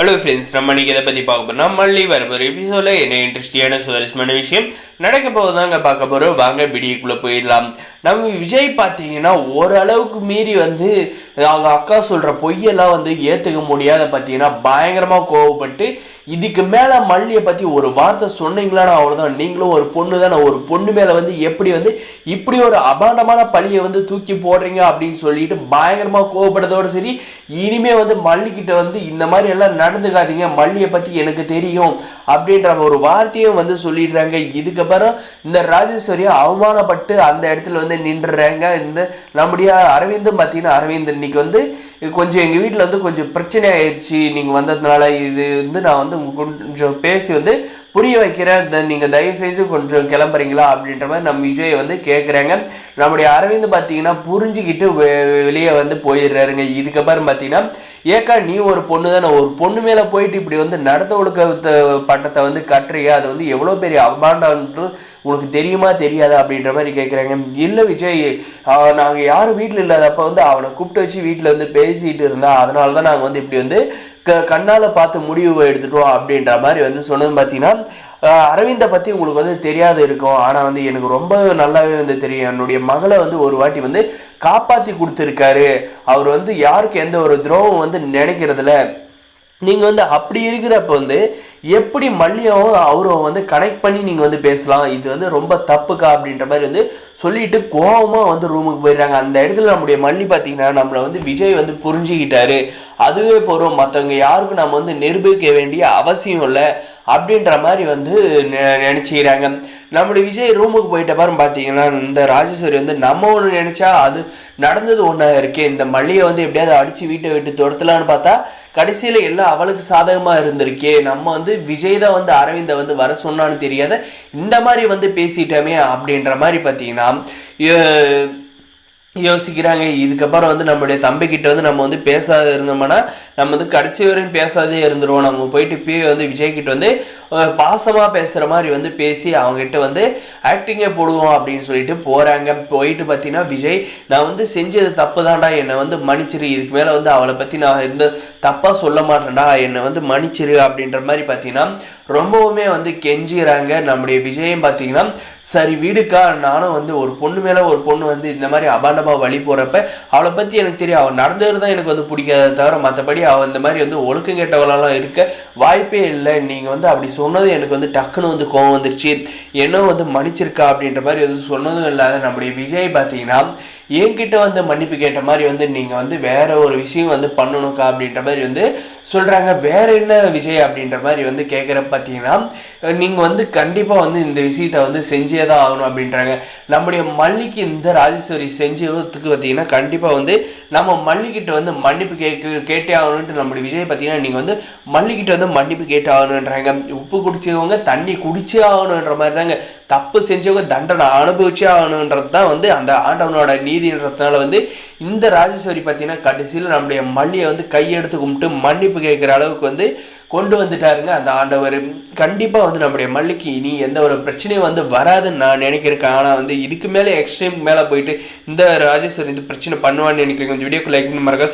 Hello friends, நம்ம இன்னைக்கு இதை பற்றி பார்க்க போகிறோம். மல்லி வரப்போகிற எபிசோடில் என்ன இன்ட்ரெஸ்டிங்கான சுவாரஸ்யமான விஷயம் நடக்க போகுதாங்க பார்க்க போகிறோம். வாங்க வீடியோக்குள்ளே போயிடலாம். நம்ம விஜய் பார்த்தீங்கன்னா ஓரளவுக்கு மீறி அவங்க அக்கா சொல்கிற பொய்யெல்லாம் ஏற்றுக்க முடியாத பார்த்தீங்கன்னா பயங்கரமாக கோவப்பட்டு இதுக்கு மேலே மல்லியை பற்றி ஒரு வார்த்தை சொன்னீங்களான்னு அவ்வளோதான், நீங்களும் ஒரு பொண்ணு தானே, ஒரு பொண்ணு மேலே எப்படி இப்படி ஒரு அபாண்டமான பழியை தூக்கி போடுறீங்க அப்படின்னு சொல்லிட்டு பயங்கரமாக கோவப்படுறதோடு சரி, இனிமே மல்லிக்கிட்ட இந்த மாதிரி எல்லாம் நடந்துக்காதீங்க, மல்லியை பற்றி எனக்கு தெரியும் அப்படின்ற ஒரு வார்த்தையும் சொல்லிடுறாங்க. இதுக்கப்புறம் இந்த ராஜேஸ்வரியை அவமானப்பட்டு அந்த இடத்துல நின்றுறாங்க. இந்த நம்முடைய அரவிந்தும் பார்த்தீங்கன்னா, அரவிந்த் இன்னைக்கு கொஞ்சம் எங்கள் வீட்டில் கொஞ்சம் பிரச்சனை ஆயிடுச்சு நீங்கள் வந்ததுனால, இது நான் கொஞ்சம் பேசி புரிய வைக்கிறேன், நீங்கள் தயவு செஞ்சு கொஞ்சம் கிளம்புறீங்களா அப்படின்ற மாதிரி நம்ம விஜயை கேட்குறாங்க. நம்முடைய அரவிந்த் பார்த்தீங்கன்னா புரிஞ்சுக்கிட்டு வெளியே போயிடுறாருங்க. இதுக்கப்புறம் பார்த்தீங்கன்னா, ஏக்கா நீ ஒரு பொண்ணு தானே, ஒரு பொண்ணு மேலே போயிட்டு இப்படி நடத்த ஒழுக்க பட்டத்தை கட்டுறியா, அது எவ்வளோ பெரிய அபாண்டன்று உனக்கு தெரியுமா தெரியாதா அப்படின்ற மாதிரி கேட்குறாங்க. இல்லை விஜய், நாங்கள் யாரும் வீட்டில் இல்லாதப்போ அவனை கூப்பிட்டு வச்சு வீட்டில் பேசிட்டு இருந்தா, அதனால தான் நாங்கள் இப்படி கண்ணால் பார்த்து முடிவு எடுத்துட்டோம் அப்படின்ற மாதிரி சொன்னது. பார்த்தீங்கன்னா அரவிந்தை பற்றி உங்களுக்கு தெரியாது இருக்கும், ஆனால் எனக்கு ரொம்ப நல்லாவே தெரியும். என்னுடைய மகளை ஒரு வாட்டி காப்பாற்றி கொடுத்துருக்காரு. அவர் யாருக்கு எந்த ஒரு துரோகம் நினைக்கிறதுல. நீங்கள் அப்படி இருக்கிறப்ப எப்படி மல்லியாவும் அவரும் கனெக்ட் பண்ணி நீங்கள் பேசலாம், இது ரொம்ப தப்புக்கா அப்படின்ற மாதிரி சொல்லிட்டு கோபமாக ரூமுக்கு போயிடுறாங்க. அந்த இடத்துல நம்முடைய மல்லி பார்த்தீங்கன்னா நம்மளை விஜய் புரிஞ்சுக்கிட்டாரு, அதுவே போகிறோம், மற்றவங்க யாருக்கும் நம்ம நிரூபிக்க வேண்டிய அவசியம் இல்லை அப்படின்ற மாதிரி நினச்சிக்கிறாங்க. நம்முடைய விஜய் ரூமுக்கு போயிட்ட பாரு பார்த்தீங்கன்னா, இந்த ராஜேஸ்வரி நம்ம ஒன்று நினச்சா அது நடந்தது ஒன்றா இருக்கே, இந்த மல்லியை எப்படியாவது அடித்து வீட்டை விட்டு துரத்தலான்னு பார்த்தா கடைசியில் எல்லாம் அவளுக்கு சாதகமாக இருந்திருக்கே, நம்ம விஜய் தான் அரவிந்தை வர சொன்னான்னு தெரியாத இந்த மாதிரி பேசிட்டோமே அப்படின்ற மாதிரி பார்த்தீங்கன்னா யோசிக்கிறாங்க. இதுக்கப்புறம் நம்மளுடைய தம்பிக்கிட்ட நம்ம பேசாத இருந்தோம்னா நம்ம கடைசி வரையும் பேசாதே இருந்துருவோம். நம்ம போயிட்டு விஜய்கிட்ட பாசமாக பேசுகிற மாதிரி பேசி அவங்ககிட்ட ஆக்டிங்கே போடுவோம் அப்படின்னு சொல்லிட்டு போகிறாங்க. போயிட்டு பார்த்தீங்கன்னா, விஜய் நான் செஞ்சது தப்பு தான்டா, என்னை மன்னிச்சிரு, இதுக்கு மேலே அவளை பற்றி நான் எந்த தப்பாக சொல்ல மாட்டேன்டா, என்னை மன்னிச்சிரு அப்படின்ற மாதிரி பார்த்தீங்கன்னா ரொம்பவுமே கெஞ்சிறாங்க. நம்முடைய விஜயம் பார்த்தீங்கன்னா, சரி வீடுக்கா, நானும் ஒரு பொண்ணு மேலே ஒரு பொண்ணு இந்த மாதிரி அபாண்ட வழி போறப்ப அவளை பத்தி எனக்கு தெரியும், அவன் நடந்தது தான் எனக்கு பிடிக்காத தவிர மற்றபடி அவன் இந்த மாதிரி ஒழுக்கம் கேட்டவளெல்லாம் இருக்க வாய்ப்பே இல்லை. நீங்க அப்படி சொன்னது எனக்கு டக்குன்னு கோவம் வந்துருச்சு, என்ன மன்னிச்சிருக்கா அப்படின்ற மாதிரி சொன்னதும் இல்லாத நம்முடைய விஜய் பார்த்தீங்கன்னா என்கிட்ட மன்னிப்பு கேட்ட மாதிரி நீங்க வேற ஒரு விஷயம் பண்ணணுக்கா அப்படின்ற மாதிரி சொல்றாங்க. வேற என்ன விஜய் அப்படின்ற மாதிரி கேட்குற பார்த்தீங்கன்னா, நீங்க கண்டிப்பா இந்த விஷயத்த செஞ்சே தான் ஆகணும் அப்படின்றாங்க. நம்முடைய மல்லிக்கு இந்த ராஜேஸ்வரி செஞ்சதுக்கு பார்த்தீங்கன்னா கண்டிப்பா நம்ம மல்லிக்கிட்ட மன்னிப்பு கேட்டே ஆகணும்ட்டு நம்முடைய விஜய் பார்த்தீங்கன்னா, நீங்க மல்லிக்கிட்ட மன்னிப்பு கேட்டே ஆகணுன்றாங்க. உப்பு குடிச்சவங்க தண்ணி குடிச்சே ஆகணுன்ற மாதிரி தாங்க, தப்பு செஞ்சவங்க தண்டனை அனுபவிச்சே ஆகணுன்றது தான் அந்த ஆண்டவனோட நீதின்றதுனால இந்த ராஜேஸ்வரி பார்த்தீங்கன்னா கடைசியில் நம்முடைய மல்லியை கையெடுத்து கும்பிட்டு மன்னிப்பு கேட்குற அளவுக்கு கொண்டு வந்துட்டாருங்க அந்த ஆண்டவர். கண்டிப்பாக நம்முடைய மல்லிக்கு இனி எந்த ஒரு பிரச்சனையும் வராதுன்னு நான் நினைக்கிறேன். ஆனால் இதுக்கு மேலே எக்ஸ்ட்ரீம் மேலே போயிட்டு இந்த ராஜேஸ்வரி பிரச்சனை பண்ணுவான்னு நினைக்கிறேன். இந்த வீடியோக்கு லைக் பண்ணி மறக்காம